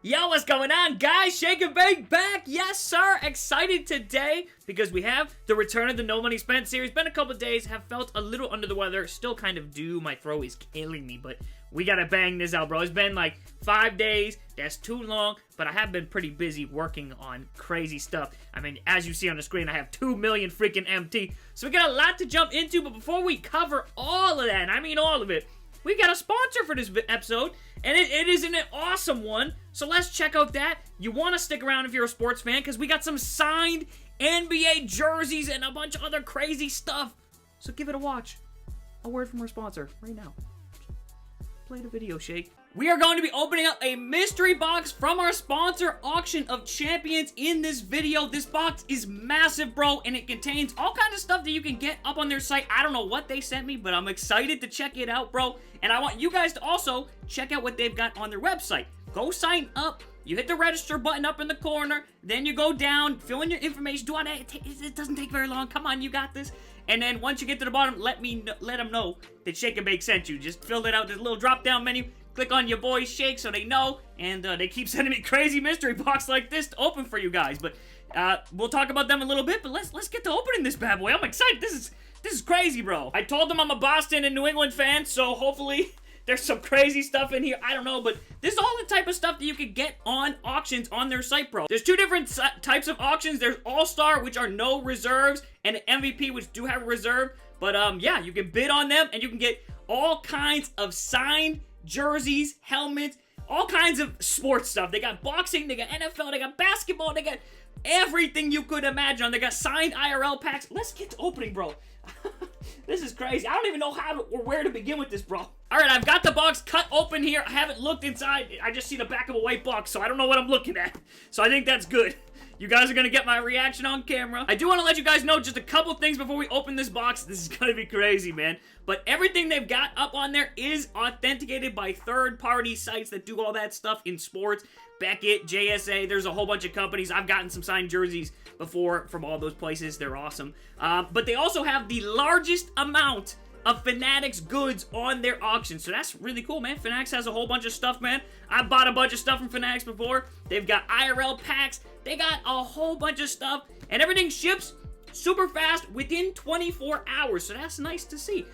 Yo, what's going on, guys? Shake and Bake back. Yes, sir. Excited today because we have the return of the No Money Spent series. Been a couple days, have felt a little under the weather. Still kind of due. My throat is killing me, but we gotta bang this out, bro. It's been like 5 days. That's too long, but I have been pretty busy working on crazy stuff. I mean, as you see on the screen, I have 2 million freaking MT. So we got a lot to jump into, but before we cover all of that, and I mean all of it, we got a sponsor for this episode, and it is an awesome one. So let's check out that. You want to stick around if you're a sports fan, because we got some signed NBA jerseys and a bunch of other crazy stuff. So give it a watch. A word from our sponsor right now. Play the video, Shake. We are going to be opening up a mystery box from our sponsor, Auction of Champions, in this video. This box is massive, bro, and it contains all kinds of stuff that you can get up on their site. I don't know what they sent me, but I'm excited to check it out, bro. And I want you guys to also check out what they've got on their website. Go sign up. You hit the register button up in the corner. Then you go down, fill in your information. Do all that. It doesn't take very long. Come on, you got this. And then once you get to the bottom, let them know that Shake and Bake sent you. Just fill it out. There's a little drop-down menu. Click on your boy Shake so they know, and they keep sending me crazy mystery box like this to open for you guys. But we'll talk about them a little bit. But let's get to opening this bad boy. I'm excited. This is crazy, bro. I told them I'm a Boston and New England fan, so hopefully there's some crazy stuff in here. I don't know, but this is all the type of stuff that you can get on auctions on their site, bro. There's two different types of auctions. There's All-Star, which are no reserves, and MVP, which do have a reserve. But yeah, you can bid on them, and you can get all kinds of signed jerseys, helmets, all kinds of sports stuff. They got boxing, they got NFL, they got basketball, they got everything you could imagine. They got signed IRL packs. Let's get to opening, bro. This is crazy. I don't even know how to, or where to begin with this, bro. Alright, I've got the box cut open here. I haven't looked inside. I just see the back of a white box, so I don't know what I'm looking at. So I think that's good. You guys are going to get my reaction on camera. I do want to let you guys know just a couple things before we open this box. This is going to be crazy, man. But everything they've got up on there is authenticated by third-party sites that do all that stuff in sports. Beckett, JSA, there's a whole bunch of companies. I've gotten some signed jerseys before from all those places. They're awesome. But they also have the largest amount of Fanatics goods on their auction. So that's really cool, man. Fanatics has a whole bunch of stuff, man. I bought a bunch of stuff from Fanatics before. They've got IRL packs. They got a whole bunch of stuff. And everything ships super fast within 24 hours. So that's nice to see.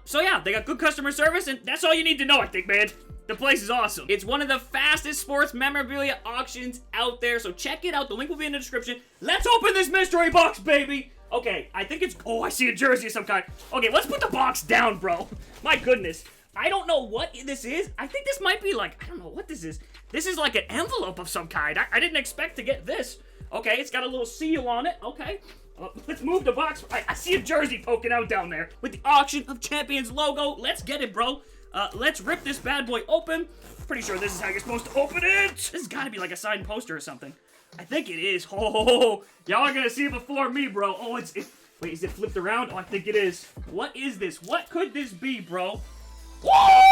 So yeah, they got good customer service. And that's all you need to know, I think, man. The place is awesome. It's one of the fastest sports memorabilia auctions out there. So check it out. The link will be in the description. Let's open this mystery box, baby. Okay, I think it's... Oh, I see a jersey of some kind. Okay, let's put the box down, bro. My goodness. I don't know what this is. I think this might be like... I don't know what this is. This is like an envelope of some kind. I didn't expect to get this. Okay, it's got a little seal on it. Okay. Let's move the box. I see a jersey poking out down there with the Auction of Champions logo. Let's get it, bro. Let's rip this bad boy open. Pretty sure this is how you're supposed to open it. This has got to be like a signed poster or something. I think it is. Oh, y'all are gonna see it before me, bro. Oh, wait, is it flipped around? Oh, I think it is. What is this? What could this be, bro? Whoa!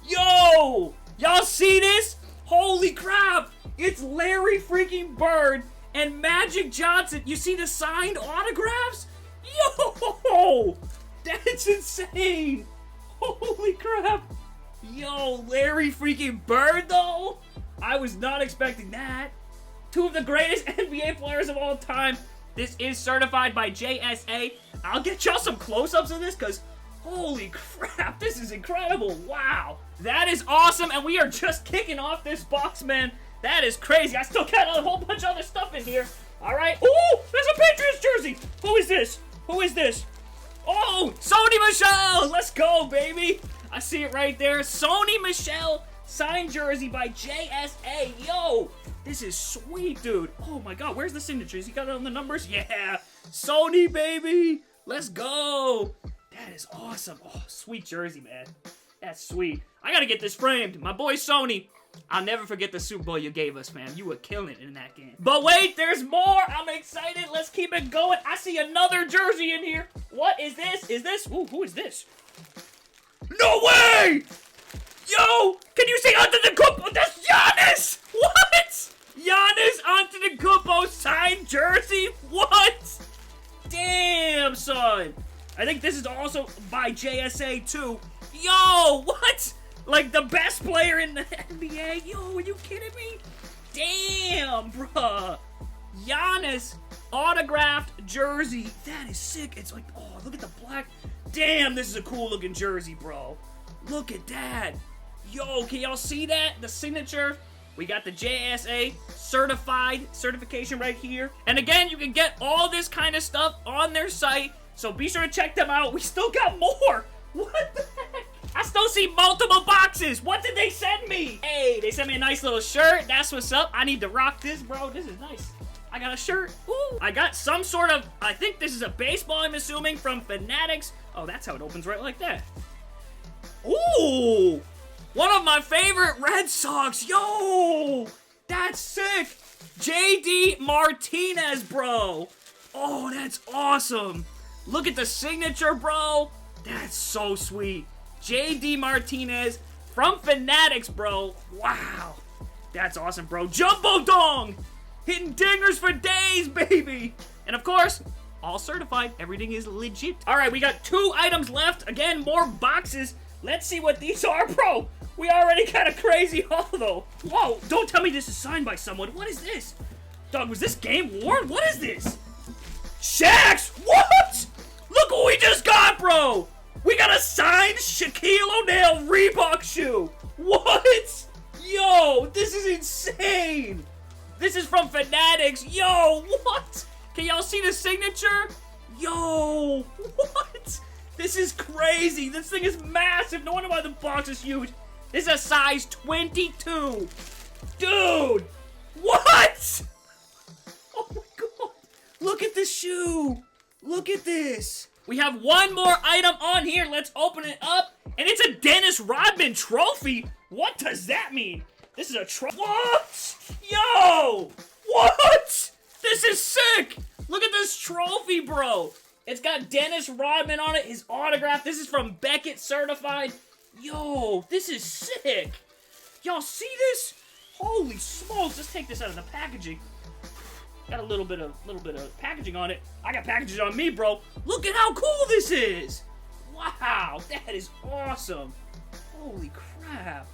Yo! Y'all see this? Holy crap! It's Larry freaking Bird and Magic Johnson. You see the signed autographs? Yo! That's insane! Holy crap! Yo, Larry freaking Bird, though? I was not expecting that. Two of the greatest NBA players of all time. This is certified by JSA. I'll get y'all some close-ups of this, because holy crap, this is incredible. Wow. That is awesome, and we are just kicking off this box, man. That is crazy. I still got a whole bunch of other stuff in here. All right. Ooh, there's a Patriots jersey. Who is this? Who is this? Oh, Sony Michel. Let's go, baby. I see it right there. Sony Michel. Signed jersey by JSA. Yo, this is sweet, dude. Oh my god, where's the signatures? You got it on the numbers? Yeah. Sony, baby. Let's go. That is awesome. Oh, sweet jersey, man. That's sweet. I gotta get this framed. My boy Sony. I'll never forget the Super Bowl you gave us, man. You were killing it in that game. But wait, there's more. I'm excited. Let's keep it going. I see another jersey in here. What is this? Is this? Ooh, who is this? No way! Yo! Can you say Antetokounmpo? That's Giannis! What? Giannis Antetokounmpo signed jersey? What? Damn, son. I think this is also by JSA too. Yo, what? Like the best player in the NBA. Yo, are you kidding me? Damn, bruh. Giannis autographed jersey. That is sick. It's like, oh, look at the black. Damn, this is a cool looking jersey, bro. Look at that. Yo, can y'all see that? The signature. We got the JSA certification right here. And again, you can get all this kind of stuff on their site. So be sure to check them out. We still got more. What the heck? I still see multiple boxes. What did they send me? Hey, they sent me a nice little shirt. That's what's up. I need to rock this, bro. This is nice. I got a shirt. Ooh. I got some sort of, I think this is a baseball, I'm assuming, from Fanatics. Oh, that's how it opens right like that. Ooh. One of my favorite Red Sox. Yo, that's sick. JD Martinez, bro. Oh, that's awesome. Look at the signature, bro. That's so sweet. JD Martinez from Fanatics, bro. Wow. That's awesome, bro. Jumbo Dong. Hitting dingers for days, baby. And of course, all certified. Everything is legit. All right, we got 2 items left. Again, more boxes. Let's see what these are, bro. We already got a crazy haul, though. Whoa, don't tell me this is signed by someone. What is this? Dog, was this game worn? What is this? Shaq's? What? Look what we just got, bro. We got a signed Shaquille O'Neal Reebok shoe. What? Yo, this is insane. This is from Fanatics. Yo, what? Can y'all see the signature? Yo, what? This is crazy. This thing is massive. No wonder why the box is huge. This is a size 22. Dude, what? Oh my god. Look at this shoe. Look at this. We have one more item on here. Let's open it up. And it's a Dennis Rodman trophy. What does that mean? This is a trophy. What? Yo! What? This is sick. Look at this trophy, bro. It's got Dennis Rodman on it, his autograph. This is from Beckett Certified. Yo, this is sick. Y'all see this? Holy smokes. Let's take this out of the packaging. Got a little bit of packaging on it. I got packages on me, bro. Look at how cool this is. Wow, that is awesome. Holy crap.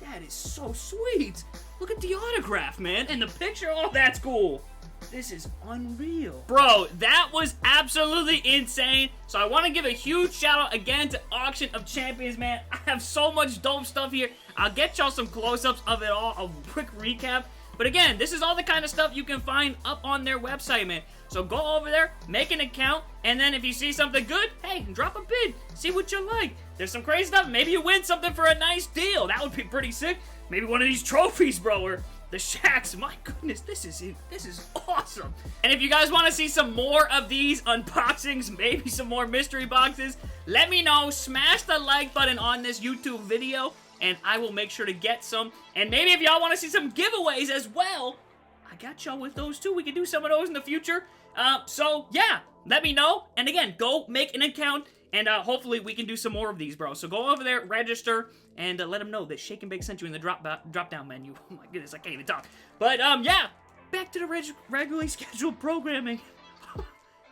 That is so sweet. Look at the autograph, man. And the picture, oh, that's cool. This is unreal. Bro, that was absolutely insane. So I want to give a huge shout out again to Auction of Champions, man. I have so much dope stuff here. I'll get y'all some close-ups of it all, a quick recap. But again, this is all the kind of stuff you can find up on their website, man. So go over there, make an account, and then if you see something good, hey, drop a bid. See what you like. There's some crazy stuff. Maybe you win something for a nice deal. That would be pretty sick. Maybe one of these trophies, bro, or the Shaqs. My goodness, this is awesome. And if you guys want to see some more of these unboxings, maybe some more mystery boxes, let me know. Smash the like button on this YouTube video, and I will make sure to get some. And maybe if y'all want to see some giveaways as well, I got y'all with those too. We can do some of those in the future. So yeah, let me know. And again, go make an account, and hopefully we can do some more of these, bro. So go over there, register, and let them know that Shake and Bake sent you in the drop-down menu. Oh my goodness, I can't even talk. But yeah, back to the regularly scheduled programming.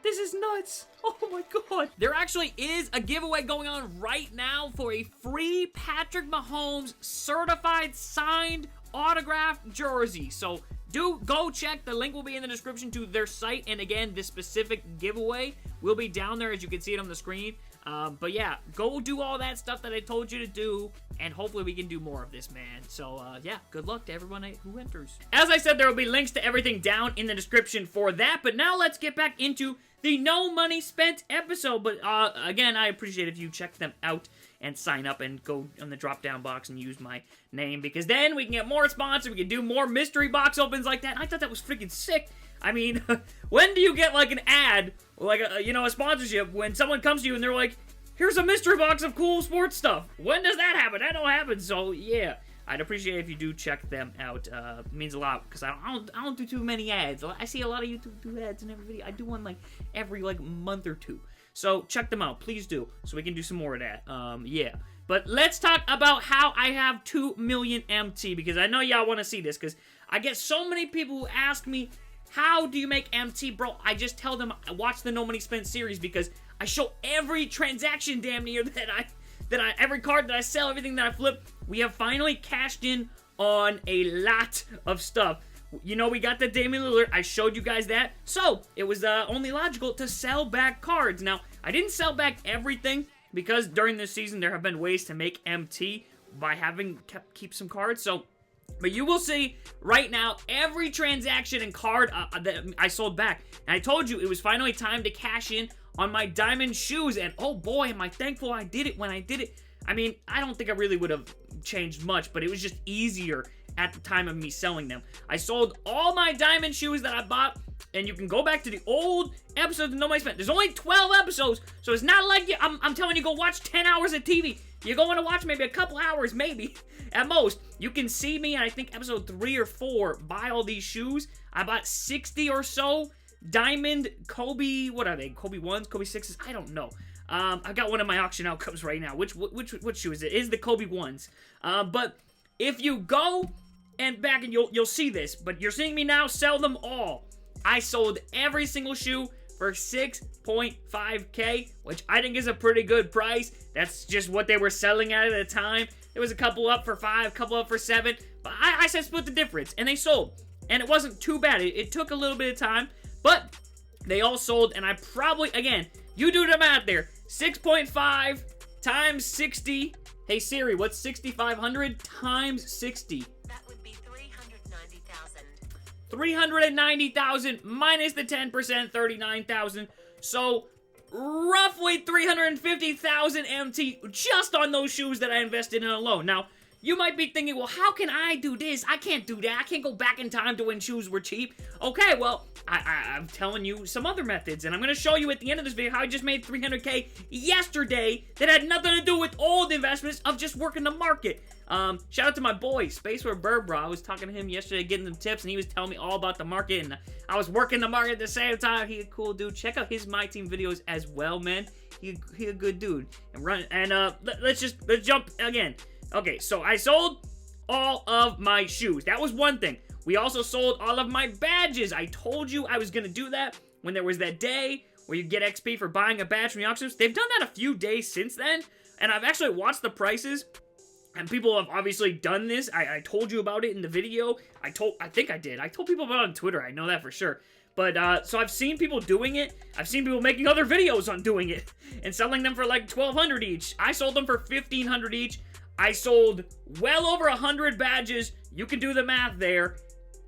This is nuts. Oh my god. There actually is a giveaway going on right now for a free Patrick Mahomes certified signed autographed jersey. So do go check. The link will be in the description to their site. And again, this specific giveaway will be down there as you can see it on the screen. But yeah, go do all that stuff that I told you to do, and hopefully we can do more of this, man. So yeah, good luck to everyone who enters. As I said, there will be links to everything down in the description for that. But now let's get back into the No Money Spent episode. But again, I appreciate if you check them out and sign up and go on the drop-down box and use my name, because then we can get more sponsors, we can do more mystery box opens like that. And I thought that was freaking sick. I mean, when do you get like an ad, like a sponsorship, when someone comes to you and they're like, here's a mystery box of cool sports stuff? When does that happen? That don't happen. So yeah, I'd appreciate if you do check them out. It means a lot, because I don't do too many ads. I see a lot of YouTube do ads in every video. I do one like every month or two. So check them out, please do, so we can do some more of that. Yeah. But let's talk about how I have 2 million MT, because I know y'all want to see this, because I get so many people who ask me, how do you make MT, bro? I just tell them, watch the No Money Spent series, because I show every transaction damn near every card that I sell, everything that I flip, we have finally cashed in on a lot of stuff. You know, we got the Damian Lillard. I showed you guys that. So, it was only logical to sell back cards. Now, I didn't sell back everything because during this season, there have been ways to make MT by having keep some cards. So, but you will see right now every transaction and card that I sold back. And I told you it was finally time to cash in on my diamond shoes. And oh boy, am I thankful I did it when I did it. I mean, I don't think I really would have changed much, but it was just easier at the time of me selling them. I sold all my diamond shoes that I bought, and you can go back to the old episodes of No Money Spent. There's only 12 episodes, so it's not like I'm telling you go watch 10 hours of TV. You're going to watch maybe a couple hours, maybe, at most. You can see me, and I think episode 3 or 4, buy all these shoes. I bought 60 or so diamond Kobe, what are they? Kobe 1s, Kobe 6s? I don't know. I've got one of my auction outcomes right now. Which shoe is it? It is the Kobe 1s. But if you go and back and you'll see this, but you're seeing me now sell them all. I sold every single shoe for 6.5K, which I think is a pretty good price. That's just what they were selling at the time. There was a couple up for 5, a couple up for 7, but I said split the difference, and they sold. And it wasn't too bad. It took a little bit of time, but they all sold, and I probably, again, you do the math there. 6.5 times 60. Hey Siri, what's 6,500 times 60? That would be 390,000. 390,000 minus the 10%, 39,000. So roughly 350,000 MT just on those shoes that I invested in alone. Now, you might be thinking, well, how can I do this? I can't do that. I can't go back in time to when shoes were cheap. Okay, well, I'm telling you some other methods, and I'm going to show you at the end of this video how I just made 300K yesterday that had nothing to do with old investments of just working the market. Shout out to my boy, Spaceware Burbra. I was talking to him yesterday, getting some tips, and he was telling me all about the market, and I was working the market at the same time. He's a cool dude. Check out his MyTeam videos as well, man. He a good dude. Let's jump again. Okay, so I sold all of my shoes. That was one thing. We also sold all of my badges. I told you I was going to do that when there was that day where you get XP for buying a badge from the auctions. They've done that a few days since then, and I've actually watched the prices, and people have obviously done this. I told you about it in the video. I think I did. I told people about it on Twitter. I know that for sure. But, so I've seen people doing it. I've seen people making other videos on doing it and selling them for like 1,200 each. I sold them for 1,500 each. I sold well over 100 badges. You can do the math there.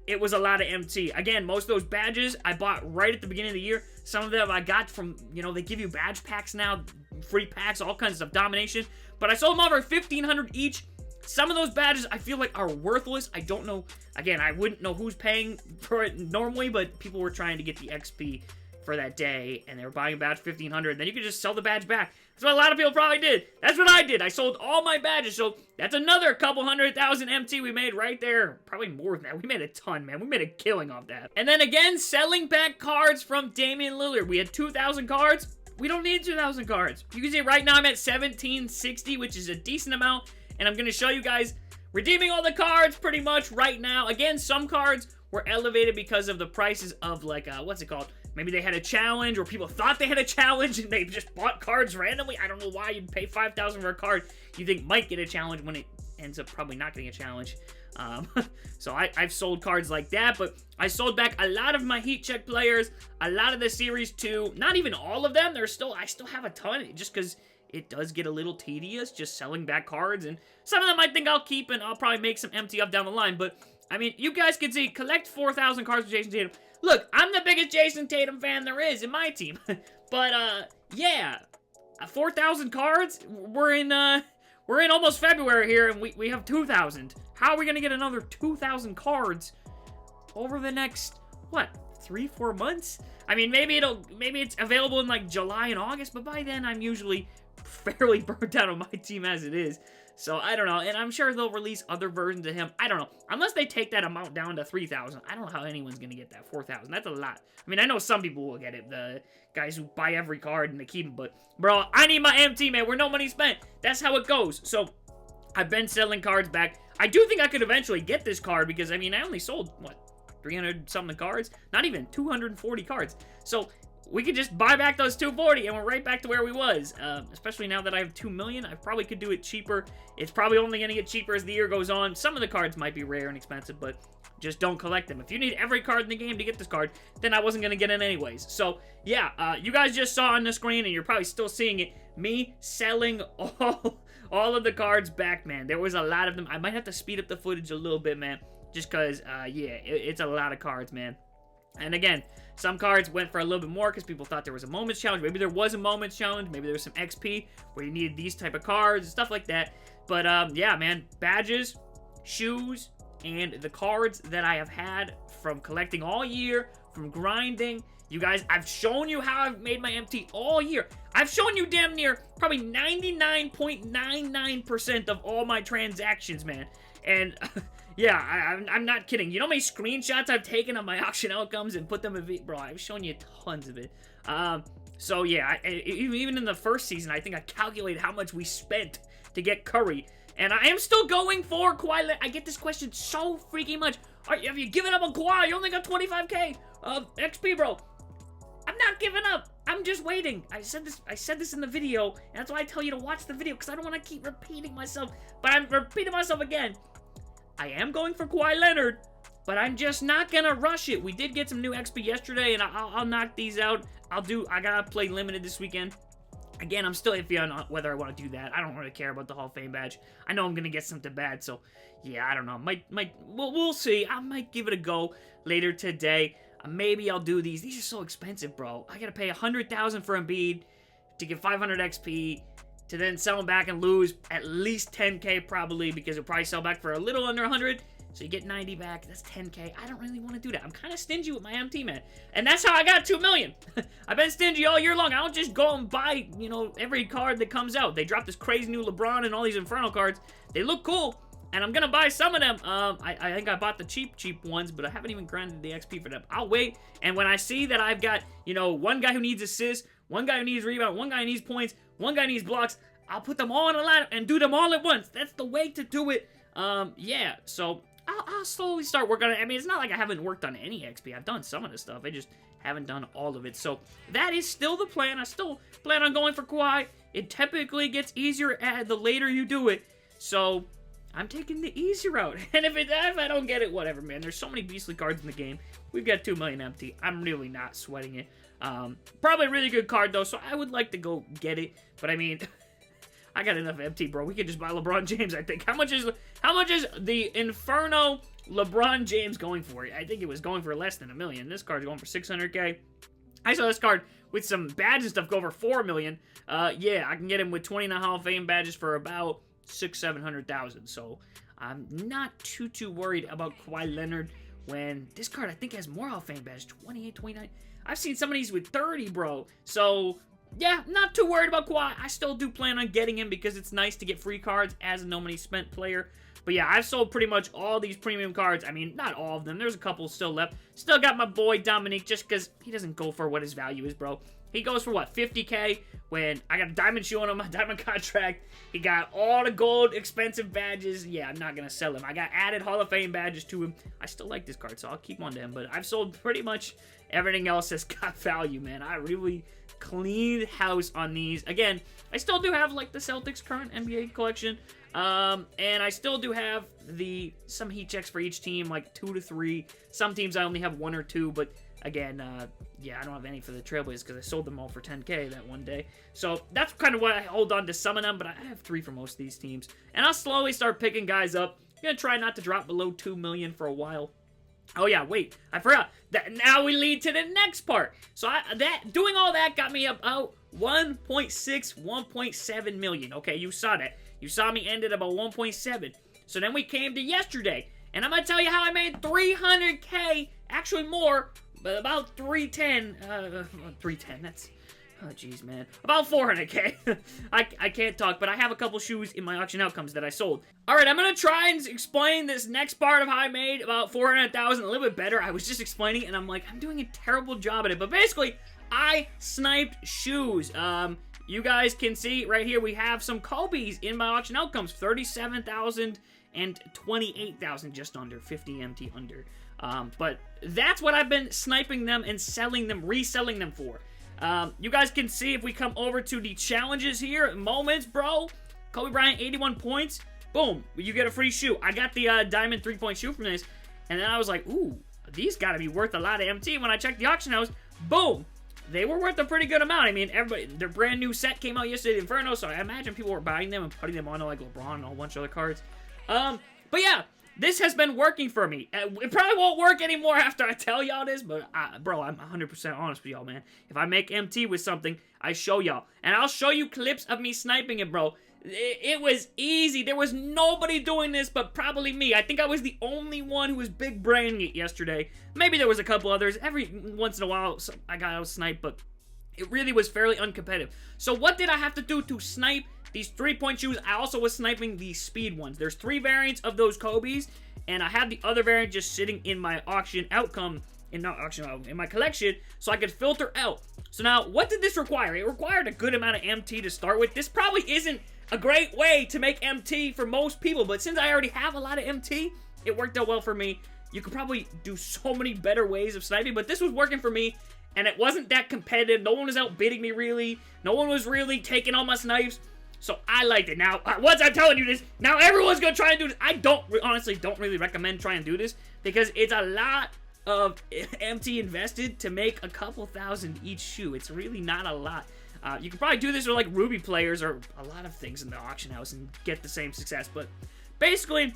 It was a lot of MT. Again, most of those badges I bought right at the beginning of the year. Some of them I got from, you know, they give you badge packs now, free packs, all kinds of stuff, domination. But I sold them over 1,500 each. Some of those badges I feel like are worthless. I don't know. Again, I wouldn't know who's paying for it normally, but people were trying to get the XP for that day, and they were buying a badge 1,500. Then you could just sell the badge back. That's what a lot of people probably did. That's what I did. I sold all my badges, so that's another couple 100,000 MT we made right there. Probably more than that. We made a ton, man. We made a killing off that. And then again, selling back cards from Damian Lillard. We had 2,000 cards. We don't need 2,000 cards. You can see right now I'm at 1,760, which is a decent amount, and I'm going to show you guys redeeming all the cards pretty much right now. Again, some cards were elevated because of the prices of, like, what's it called? Maybe they had a challenge, or people thought they had a challenge, and they just bought cards randomly. I don't know why you'd pay 5,000 for a card you think might get a challenge when it ends up probably not getting a challenge. So I've sold cards like that, but I sold back a lot of my heat check players, a lot of the Series 2, not even all of them. I still have a ton, just because it does get a little tedious just selling back cards, and some of them I think I'll keep, and I'll probably make some MT up down the line, but I mean, you guys can see, collect 4,000 cards with Jason Tatum. Look, I'm the biggest Jason Tatum fan there is in my team. But, yeah, 4,000 cards? We're in almost February here, and we have 2,000. How are we gonna get another 2,000 cards over the next, what, 3-4 months? I mean, maybe it's available in, like, July and August, but by then I'm usually fairly burnt out on my team as it is. So, I don't know, and I'm sure they'll release other versions of him. I don't know. Unless they take that amount down to 3,000. I don't know how anyone's going to get that 4,000. That's a lot. I mean, I know some people will get it. The guys who buy every card and they keep them. But, bro, I need my MT, man. We're no money spent. That's how it goes. So, I've been selling cards back. I do think I could eventually get this card because, I mean, I only sold, what, 300-something cards? Not even 240 cards. So, we could just buy back those 240 and we're right back to where we was. Especially now that I have 2 million, I probably could do it cheaper. It's probably only going to get cheaper as the year goes on. Some of the cards might be rare and expensive, but just don't collect them. If you need every card in the game to get this card, then I wasn't going to get it anyways. So, yeah, you guys just saw on the screen, and you're probably still seeing it, me selling all of the cards back, man. There was a lot of them. I might have to speed up the footage a little bit, man, just because, yeah, it's a lot of cards, man. And again, some cards went for a little bit more because people thought there was a moments challenge. Maybe there was a moments challenge. Maybe there was some XP where you needed these type of cards and stuff like that. But, yeah, man, badges, shoes, and the cards that I have had from collecting all year, from grinding. You guys, I've shown you how I've made my MT all year. I've shown you damn near probably 99.99% of all my transactions, man. And... yeah, I'm not kidding. You know how many screenshots I've taken of my auction outcomes and put them in bro, I've shown you tons of it. So yeah, even in the first season, I think I calculated how much we spent to get Curry. And I am still going for Kawhi. I get this question so freaking much. Have you given up on Kawhi? You only got 25k of XP, bro. I'm not giving up. I'm just waiting. I said this in the video, and that's why I tell you to watch the video, because I don't want to keep repeating myself. But I'm repeating myself again. I am going for Kawhi Leonard, but I'm just not gonna rush it. We did get some new XP yesterday, and I'll knock these out. I gotta play limited this weekend. Again, I'm still iffy on whether I want to do that. I don't really care about the Hall of Fame badge. I know I'm gonna get something bad, so yeah, I don't know. We'll see. I might give it a go later today. Maybe I'll do these. These are so expensive, bro. I gotta pay 100,000 for Embiid to get 500 XP. To then sell them back and lose at least 10k probably, because it'll probably sell back for a little under 100. So you get 90 back. That's 10k. I don't really want to do that. I'm kind of stingy with my MT, man. And that's how I got 2 million. I've been stingy all year long. I don't just go and buy, you know, every card that comes out. They dropped this crazy new LeBron and all these Inferno cards. They look cool. And I'm going to buy some of them. I think I bought the cheap ones, but I haven't even grinded the XP for them. I'll wait. And when I see that I've got, you know, one guy who needs assists, one guy who needs rebound, one guy who needs points, one guy needs blocks, I'll put them all in a lineup and do them all at once. That's the way to do it. Yeah, so I'll slowly start working on it. I mean, it's not like I haven't worked on any XP. I've done some of the stuff. I just haven't done all of it. So that is still the plan. I still plan on going for Kawhi. It typically gets easier the later you do it. So I'm taking the easy route. And if I don't get it, whatever, man. There's so many beastly cards in the game. We've got 2 million empty. I'm really not sweating it. Probably a really good card, though, so I would like to go get it. But, I mean, I got enough MT, bro. We could just buy LeBron James, I think. How much is the Inferno LeBron James going for? I think it was going for less than $1 million. This card's going for 600k. I saw this card with some badges and stuff go over 4 million. Yeah, I can get him with 29 Hall of Fame badges for about 600,000-700,000. So I'm not too worried about Kawhi Leonard when this card I think has more Hall of Fame badges, 28, 29. I've seen some of these with 30, bro. So yeah, not too worried about Kawhi. I still do plan on getting him because it's nice to get free cards as a no money spent player. But yeah, I've sold pretty much all these premium cards. I mean, not all of them. There's a couple still left. Still got my boy Dominique just because he doesn't go for what his value is, bro. He goes for, what, 50k when I got a diamond shoe on him, a diamond contract. He got all the gold expensive badges. Yeah, I'm not going to sell him. I got added Hall of Fame badges to him. I still like this card, so I'll keep on to him. But I've sold pretty much everything else that's got value, man. I really cleaned house on these. Again, I still do have, like, the Celtics current NBA collection. And I still do have some heat checks for each team, like 2 to 3. Some teams I only have 1 or 2, but again, yeah, I don't have any for the Trailblazers because I sold them all for 10k that one day. So that's kind of why I hold on to some of them, but I have 3 for most of these teams. And I'll slowly start picking guys up. I'm going to try not to drop below 2 million for a while. Oh yeah, wait, I forgot. Now we lead to the next part. So doing all that got me about 1.6, 1.7 million. Okay, you saw that. You saw me end at about 1.7. So then we came to yesterday. And I'm going to tell you how I made 300k. Actually more, but about 310. 310, that's... Oh, jeez, man. About 400k. I can't talk, but I have a couple shoes in my auction outcomes that I sold. Alright, I'm going to try and explain this next part of how I made about 400,000 a little bit better. I was just explaining it, and I'm like, I'm doing a terrible job at it. But basically, I sniped shoes. You guys can see right here, we have some Kobe's in my auction outcomes. 37,000 and 28,000, just under. 50 MT under. But that's what I've been sniping them and selling them, reselling them for. You guys can see if we come over to the challenges here, moments, bro. Kobe Bryant, 81 points. Boom, you get a free shoe. I got the diamond 3-point shoe from this, and then I was like, ooh, these gotta be worth a lot of MT. When I checked the auction house, boom, they were worth a pretty good amount. I mean, everybody, their brand new set came out yesterday, Inferno, so I imagine people were buying them and putting them onto like LeBron and a whole bunch of other cards. But yeah, this has been working for me. It probably won't work anymore after I tell y'all this, but bro, I'm 100% honest with y'all, man. If I make MT with something, I show y'all. And I'll show you clips of me sniping it, bro. It was easy. There was nobody doing this but probably me. I think I was the only one who was big braining it yesterday. Maybe there was a couple others. Every once in a while, I got out sniped, but it really was fairly uncompetitive. So what did I have to do to snipe these 3-point shoes? I also was sniping the speed ones. There's 3 variants of those Kobe's, and I had the other variant just sitting in my auction outcome, in my collection, so I could filter out. So now, what did this require? It required a good amount of MT to start with. This probably isn't a great way to make MT for most people, but since I already have a lot of MT, it worked out well for me. You could probably do so many better ways of sniping, but this was working for me, and it wasn't that competitive. No one was outbidding me, really. No one was really taking all my snipes, so I liked it. Now, once I'm telling you this, now everyone's gonna try and do this. I honestly don't really recommend trying to do this, because it's a lot of MT invested to make a couple thousand each shoe. It's really not a lot. You can probably do this with like Ruby players or a lot of things in the auction house and get the same success. But basically,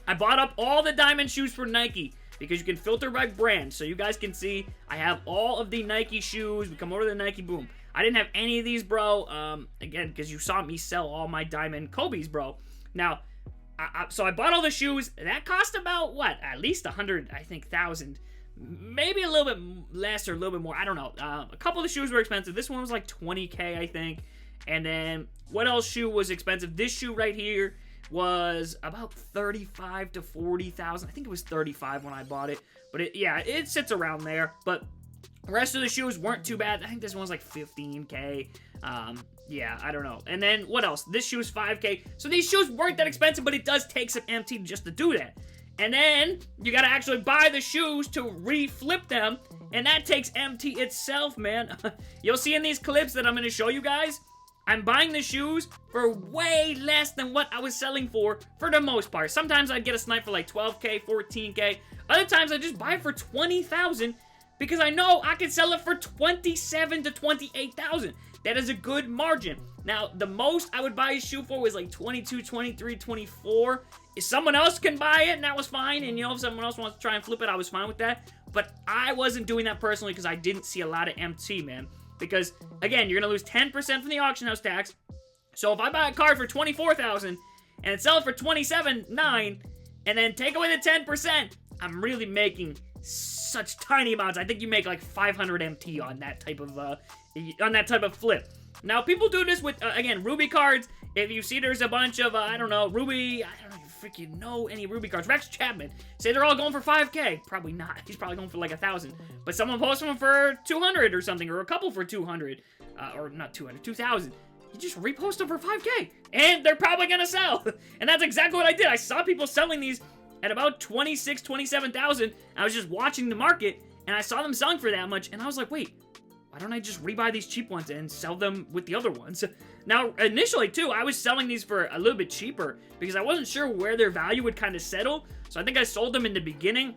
I bought up all the diamond shoes for Nike because you can filter by brand. So you guys can see I have all of the Nike shoes. We come over to the Nike, boom. I didn't have any of these, bro. Again, because you saw me sell all my diamond Kobe's, bro. Now, so I bought all the shoes. That cost about, what? At least 100, I think, thousand. Maybe a little bit less or a little bit more. I don't know. A couple of the shoes were expensive. This one was like 20K, I think. And then what else shoe was expensive? This shoe right here was about 35 to 40,000. I think it was 35 when I bought it. But it sits around there. But the rest of the shoes weren't too bad. I think this one was like 15K. Yeah, I don't know. And then what else? This shoe is 5K. So these shoes weren't that expensive, but it does take some MT just to do that. And then you gotta actually buy the shoes to reflip them, and that takes MT itself, man. You'll see in these clips that I'm gonna show you guys, I'm buying the shoes for way less than what I was selling for the most part. Sometimes I'd get a snipe for like 12K, 14K. Other times I just buy it for 20,000 because I know I can sell it for 27 to 28,000. That is a good margin. Now, the most I would buy a shoe for was like 22, 23, 24. If someone else can buy it, and that was fine, and you know, if someone else wants to try and flip it, I was fine with that. But I wasn't doing that personally because I didn't see a lot of MT, man. Because, again, you're going to lose 10% from the auction house tax. So if I buy a card for 24,000 and sell it for 27.9, and then take away the 10%, I'm really making such tiny amounts. I think you make like 500 MT on that type of flip. Now, people do this with, again, Ruby cards. If you see there's a bunch of, I don't know, Ruby, I don't even freaking know any Ruby cards. Rex Chapman, say they're all going for 5K. Probably not. He's probably going for like 1,000. But someone posts them for 200 or something, or a couple for 200. Or not 200, 2,000. You just repost them for 5K. And they're probably going to sell. And that's exactly what I did. I saw people selling these at about 26, 27,000. I was just watching the market, and I saw them selling for that much. And I was like, wait. Why don't I just rebuy these cheap ones and sell them with the other ones? Now, initially, too, I was selling these for a little bit cheaper because I wasn't sure where their value would kind of settle. So I think I sold them in the beginning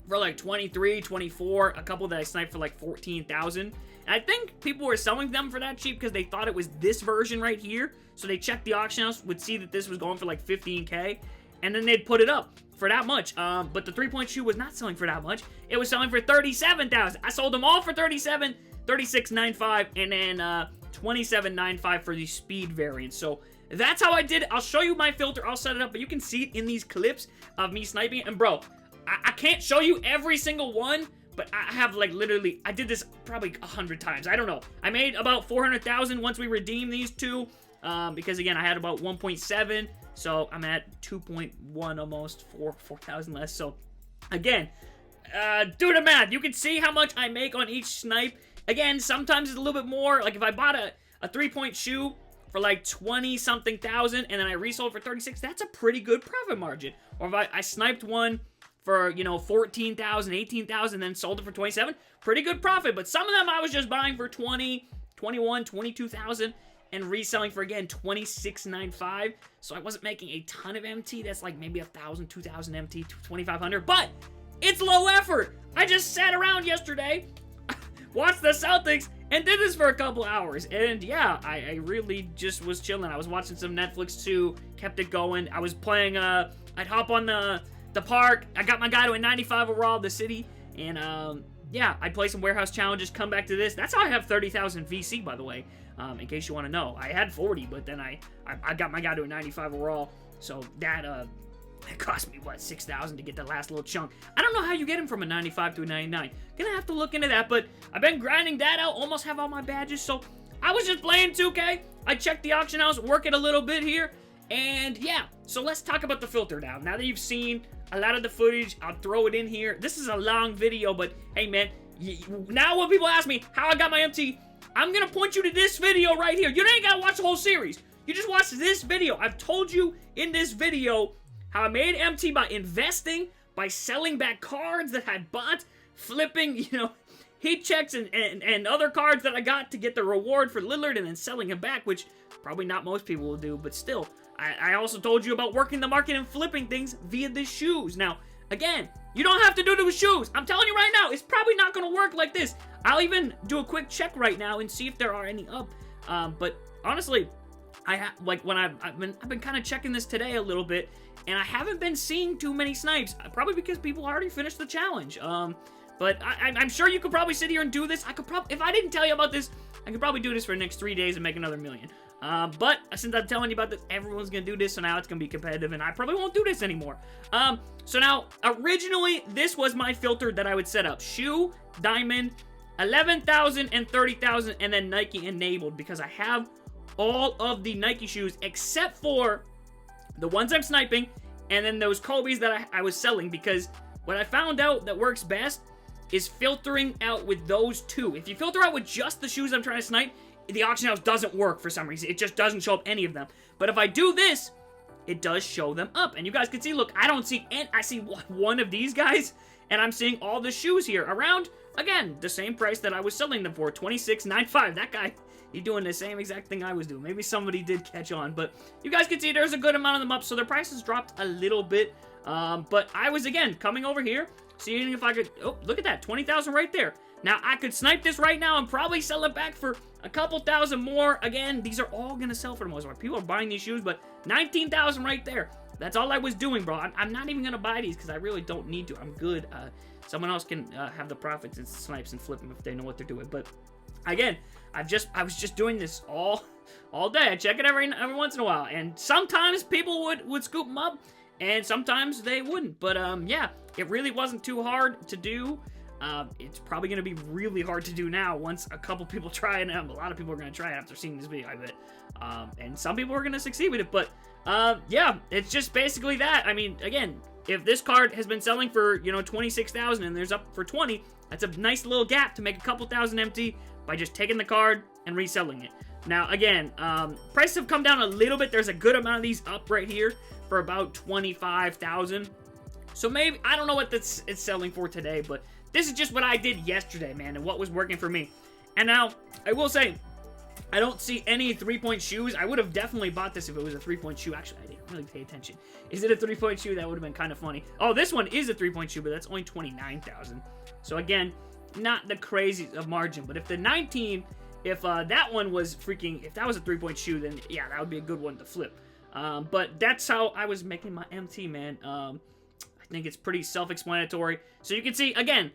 for like 23, 24, a couple that I sniped for like 14,000. And I think people were selling them for that cheap because they thought it was this version right here. So they checked the auction house, would see that this was going for like 15K, and then they'd put it up for that much. But the 3-point shoe was not selling for that much. It was selling for 37,000. I sold them all for 37, 36.95, and then 27.95 for the speed variant. So that's how I did it. I'll show you my filter. I'll set it up, but you can see it in these clips of me sniping it. And bro, I can't show you every single one, but I have like literally, I did this probably 100 times. I don't know. I made about 400,000 once we redeemed these two, because again, I had about 1.7, so I'm at 2.1 almost, 4,000 less. So again, do the math. You can see how much I make on each snipe. Again, sometimes it's a little bit more. Like if I bought a 3-point shoe for like 20-something thousand and then I resold for 36, that's a pretty good profit margin. Or if I sniped one for, you know, 14,000, 18,000, then sold it for 27. Pretty good profit, but some of them I was just buying for 20, 21, 22,000 and reselling for, again, 26.95. So I wasn't making a ton of MT. That's like maybe 1,000, 2,000 MT, 2,500, but it's low effort. I just sat around yesterday, watched the Celtics, and did this for a couple hours. And yeah, I really just was chilling. I was watching some Netflix too, kept it going. I was playing, I'd hop on the park. I got my guy to a 95 overall, the city. And yeah, I'd play some warehouse challenges, come back to this. That's how I have 30,000 VC, by the way, in case you want to know. I had 40, but then I got my guy to a 95 overall. So that, it cost me, what, 6,000 to get the last little chunk. I don't know how you get him from a 95 to a 99. Gonna have to look into that, but I've been grinding that out. Almost have all my badges, so I was just playing 2K. I checked the auction house, work it a little bit here, and yeah. So let's talk about the filter now. Now that you've seen a lot of the footage, I'll throw it in here. This is a long video, but hey, man, now when people ask me how I got my MT, I'm gonna point you to this video right here. You ain't gotta watch the whole series. You just watch this video. I've told you in this video how I made MT by investing, by selling back cards that I bought, flipping, you know, heat checks and other cards that I got to get the reward for Lillard, and then selling them back, which probably not most people will do, but still. I also told you about working the market and flipping things via the shoes. Now, again, you don't have to do it with shoes. I'm telling you right now, it's probably not going to work like this. I'll even do a quick check right now and see if there are any up. But honestly, I've been kind of checking this today a little bit, and I haven't been seeing too many snipes. Probably because people already finished the challenge. But I'm sure you could probably sit here and do this. If I didn't tell you about this, I could probably do this for the next 3 days and make another million. But since I'm telling you about this, everyone's gonna do this, so now it's gonna be competitive, and I probably won't do this anymore. So now, originally, this was my filter that I would set up. Shoe, diamond, 11,000 and 30,000, and then Nike enabled, because I have all of the Nike shoes except for the ones I'm sniping, and then those Kobe's that I was selling, because what I found out that works best is filtering out with those two. If you filter out with just the shoes I'm trying to snipe, the auction house doesn't work for some reason. It just doesn't show up any of them. But if I do this, it does show them up. And you guys can see, look, I don't see any. I see one of these guys, and I'm seeing all the shoes here around, again, the same price that I was selling them for, $26.95. That guy, he's doing the same exact thing I was doing. Maybe somebody did catch on, but you guys can see there's a good amount of them up, so their prices dropped a little bit. But I was, again, coming over here, seeing if I could, oh, look at that, 20,000 right there. Now, I could snipe this right now and probably sell it back for a couple thousand more. Again, these are all going to sell for the most part. People are buying these shoes, but 19,000 right there. That's all I was doing, bro. I'm not even going to buy these because I really don't need to. I'm good. Someone else can have the profits and snipes and flip them if they know what they're doing. But again, I was just doing this all day. I check it every once in a while. And sometimes people would scoop them up, and sometimes they wouldn't. But yeah, it really wasn't too hard to do. It's probably going to be really hard to do now once a couple people try it. A lot of people are going to try it after seeing this video, I bet. And some people are going to succeed with it, but yeah, it's just basically that. I mean, again, if this card has been selling for, you know, 26,000 and there's up for 20, that's a nice little gap to make a couple thousand empty by just taking the card and reselling it. Now, again, prices have come down a little bit. There's a good amount of these up right here for about 25,000. So maybe, I don't know what it's selling for today, but this is just what I did yesterday, man, and what was working for me. And now, I will say, I don't see any 3-point shoes. I would have definitely bought this if it was a 3-point shoe. Actually, I didn't really pay attention. Is it a 3-point shoe? That would have been kind of funny. Oh, this one is a 3-point shoe, but that's only 29,000. So again, not the crazy of margin. But if the 19, if that one was freaking, if that was a 3-point shoe, then yeah, that would be a good one to flip. But that's how I was making my MT, man. I think it's pretty self-explanatory. So you can see, again,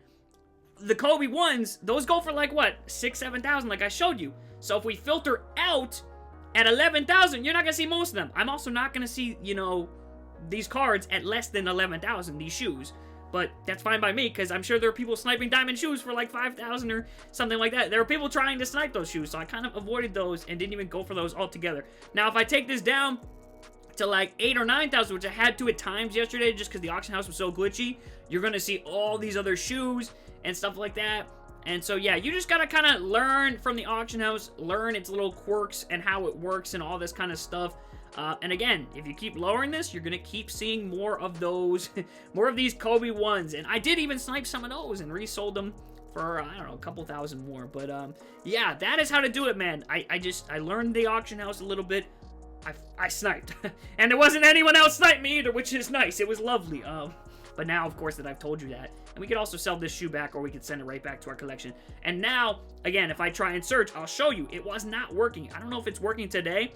the Kobe ones, those go for like, what, 6,000, 7,000 like I showed you. So if we filter out at 11,000, you're not going to see most of them. I'm also not going to see, you know, these cards at less than 11,000, these shoes. But that's fine by me, because I'm sure there are people sniping diamond shoes for like 5,000 or something like that. There are people trying to snipe those shoes, so I kind of avoided those and didn't even go for those altogether. Now, if I take this down to like 8,000 or 9,000, which I had to at times yesterday just because the auction house was so glitchy, you're going to see all these other shoes and stuff like that. And so yeah, you just gotta kind of learn from the auction house, learn its little quirks and how it works and all this kind of stuff. And again, if you keep lowering this, you're gonna keep seeing more of those, more of these Kobe ones. And I did even snipe some of those and resold them for, I don't know, a couple thousand more. But yeah, that is how to do it, man. I learned the auction house a little bit. I sniped. And there wasn't anyone else sniped me either, which is nice. It was lovely. But now, of course, that I've told you that. And we could also sell this shoe back, or we could send it right back to our collection. And now, again, if I try and search, I'll show you. It was not working. I don't know if it's working today,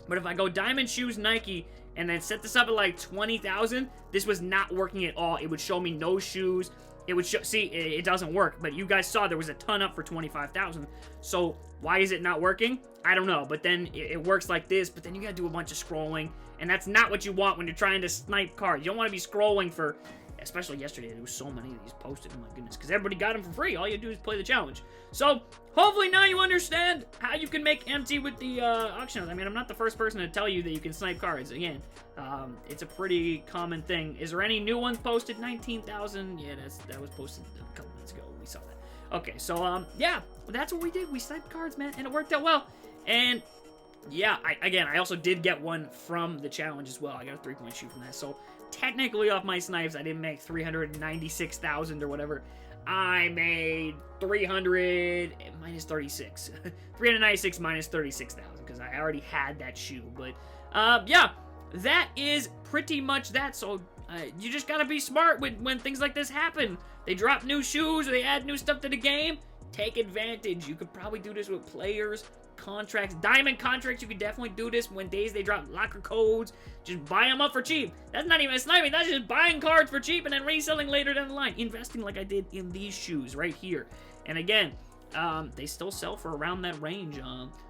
but if I go Diamond Shoes Nike and then set this up at like 20,000, this was not working at all. It would show me no shoes. It would show, see, it doesn't work. But you guys saw there was a ton up for 25,000. So why is it not working? I don't know. But then it works like this, but then you gotta do a bunch of scrolling. And that's not what you want when you're trying to snipe cards. You don't want to be scrolling for, especially yesterday, there was so many of these posted, oh my goodness, because everybody got them for free. All you do is play the challenge. So, hopefully now you understand how you can make empty with the auction house. I mean, I'm not the first person to tell you that you can snipe cards. Again, it's a pretty common thing. Is there any new ones posted? 19,000? Yeah, that was posted a couple minutes ago. We saw that. Okay, so, yeah, that's what we did. We sniped cards, man, and it worked out well. And yeah, I also did get one from the challenge as well. I got a 3-point shoot from that. So, technically off my snipes, I didn't make 396,000 or whatever. I made 300 minus 36. 396 minus 36,000 because I already had that shoe. But, yeah, that is pretty much that. So, you just gotta be smart when things like this happen. They drop new shoes or they add new stuff to the game. Take advantage. You could probably do this with players, contracts, diamond contracts. You could definitely do this when days they drop locker codes. Just buy them up for cheap. That's not even sniping. That's just buying cards for cheap and then reselling later down the line. Investing like I did in these shoes right here. And again, they still sell for around that range.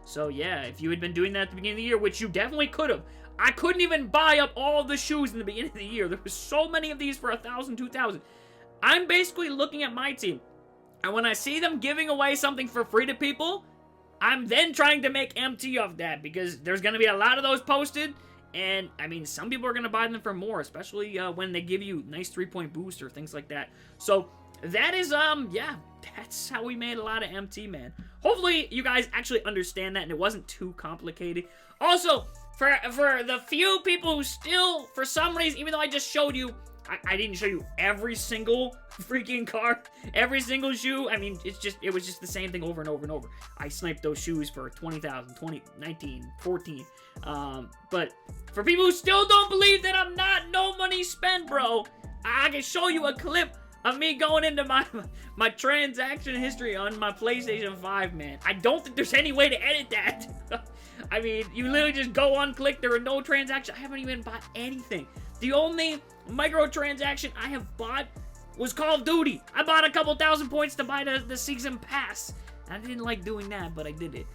So yeah, if you had been doing that at the beginning of the year, which you definitely could have. I couldn't even buy up all the shoes in the beginning of the year. There was so many of these for 1,000, 2,000. I'm basically looking at my team. And when I see them giving away something for free to people, I'm then trying to make empty of that because there's going to be a lot of those posted. And, I mean, some people are going to buy them for more, especially when they give you nice 3-point boost or things like that. So, that is, yeah, that's how we made a lot of MT, man. Hopefully, you guys actually understand that and it wasn't too complicated. Also, for the few people who still, for some reason, even though I just showed you, I didn't show you every single freaking card, every single shoe. I mean, it was just the same thing over and over and over. I sniped those shoes for 20,000, 20, 19, 14. But for people who still don't believe that I'm not no money spent, bro, I can show you a clip of me going into my transaction history on my PlayStation 5, man. I don't think there's any way to edit that. I mean, you literally just go on, click, there are no transactions. I haven't even bought anything. The only microtransaction I have bought was Call of Duty. I bought a couple thousand points to buy the season pass. I didn't like doing that, but I did it.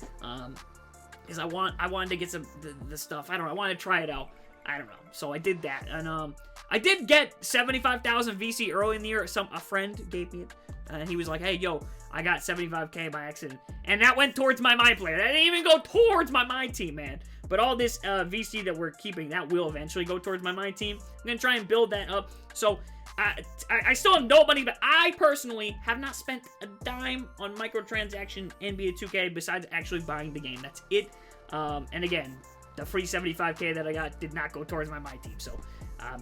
Because I wanted to get some the stuff. I don't know. I wanted to try it out. I don't know. So I did that. And I did get 75,000 VC early in the year. A friend gave me it. And he was like, hey, yo, I got 75K by accident. And that went towards my My Player. That didn't even go towards my My Team, man. But all this VC that we're keeping, that will eventually go towards my My Team. I'm going to try and build that up. So, I still have no money, but I personally have not spent a dime on microtransaction NBA 2K besides actually buying the game. That's it. And again, the free 75K that I got did not go towards my My Team. So,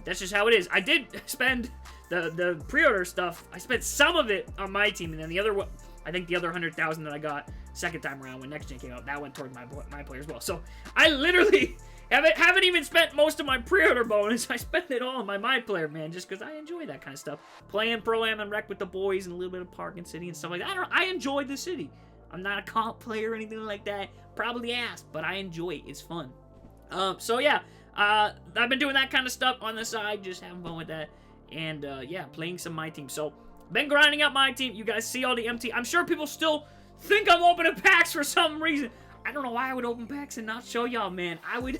that's just how it is. I did spend the pre-order stuff. I spent some of it on my team, and then the other, I think the other 100,000 that I got second time around when Next Gen came out, that went towards my player as well. So I literally haven't even spent most of my pre-order bonus. I spent it all on my player, man, just because I enjoy that kind of stuff. Playing Pro-Am and Rec with the boys and a little bit of Park and City and stuff like that. I enjoyed the city. I'm not a comp player or anything like that. Probably ass, but I enjoy it. It's fun. So yeah, I've been doing that kind of stuff on the side, just having fun with that. And yeah, playing some My Team. So, been grinding up My Team. You guys see all the MT. I'm sure people still think I'm opening packs for some reason. I don't know why I would open packs and not show y'all, man. I would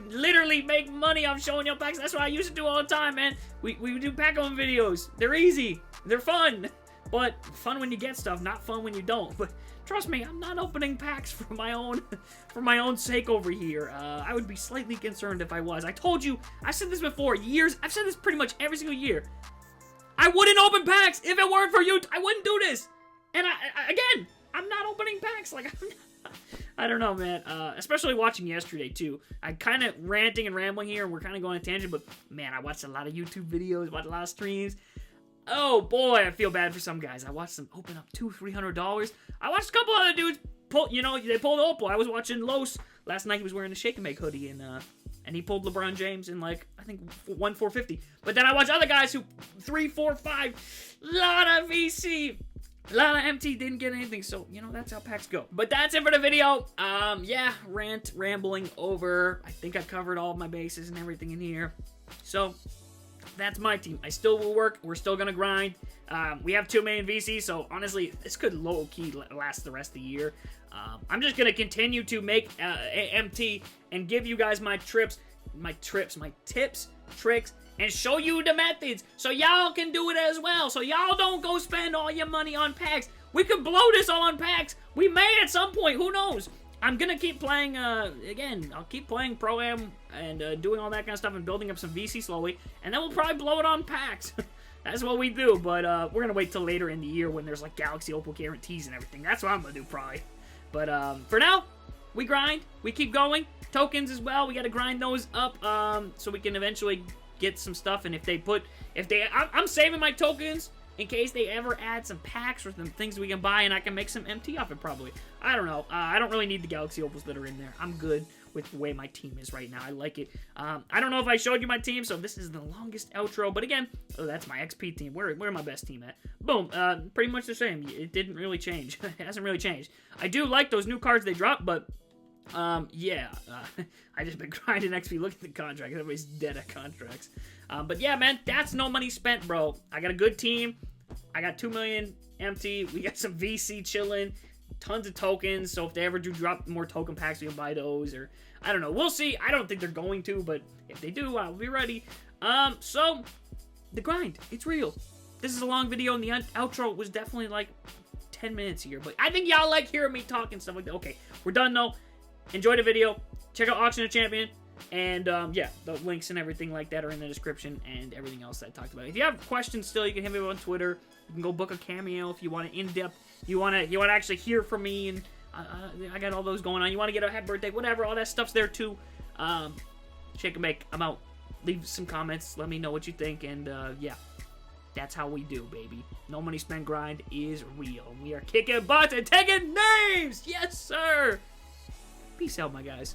literally make money off showing y'all packs. That's what I used to do all the time, man. We do pack open videos. They're easy. They're fun. But fun when you get stuff, not fun when you don't. But trust me, I'm not opening packs for my own sake over here. I would be slightly concerned if I was. I told you, I've said this before, years. I've said this pretty much every single year. I wouldn't open packs if it weren't for you. I wouldn't do this. And again, I'm not opening packs. Like, I don't know, man. Especially watching yesterday, too. I'm kind of ranting and rambling here, and we're kind of going on a tangent, but, man, I watched a lot of YouTube videos, watched a lot of streams. Oh, boy, I feel bad for some guys. I watched them open up $200-$300. I watched a couple other dudes pull, they pulled Opal. I was watching Los last night. He was wearing a Shake and Bake hoodie, and he pulled LeBron James in, like, I think, 1,450. But then I watched other guys who, 3, 4, 5, lot of VC. A lot of MT didn't get anything, so, that's how packs go. But that's it for the video. Yeah, rambling over. I think I covered all of my bases and everything in here. So, that's my team. I still will work. We're still going to grind. We have 2 million VC, so honestly, this could low-key last the rest of the year. I'm just going to continue to make MT and give you guys my tips, tricks, and show you the methods so y'all can do it as well. So y'all don't go spend all your money on packs. We could blow this all on packs. We may at some point. Who knows? I'm going to keep playing, again, I'll keep playing Pro-Am and doing all that kind of stuff and building up some VC slowly. And then we'll probably blow it on packs. That's what we do. But we're going to wait till later in the year when there's like Galaxy Opal guarantees and everything. That's what I'm going to do probably. But for now, we grind. We keep going. Tokens as well. We got to grind those up so we can eventually get some stuff. And I'm saving my tokens in case they ever add some packs or some things we can buy, and I can make some MT off it probably. I don't know. I don't really need the Galaxy Opals that are in there. I'm good with the way my team is right now. I like it. I don't know if I showed you my team, so this is the longest outro. But again, that's my XP team. Where my best team at? Boom. Pretty much the same. It didn't really change. It hasn't really changed. I do like those new cards they dropped, but yeah, I just been grinding XP. Look at the contract. Everybody's dead at contracts. But yeah, man, that's no money spent, bro. I got a good team. I got 2 million MT. We got some VC chilling. Tons of tokens. So if they ever do drop more token packs, we can buy those. Or I don't know. We'll see. I don't think they're going to, but if they do, I'll be ready. So the grind, it's real. This is a long video, and the outro was definitely like 10 minutes here. But I think y'all like hearing me talk and stuff like that. Okay, we're done though. Enjoy the video. Check out Auction of Champion. And, yeah, the links and everything like that are in the description and everything else that I talked about. If you have questions still, you can hit me up on Twitter. You can go book a cameo if you want it in-depth. You want to actually hear from me, and I got all those going on. You want to get a happy birthday, whatever. All that stuff's there, too. Shake and bake. I'm out. Leave some comments. Let me know what you think. And, yeah, that's how we do, baby. No money spent grind is real. We are kicking butts and taking names. Yes, sir. Peace out, my guys.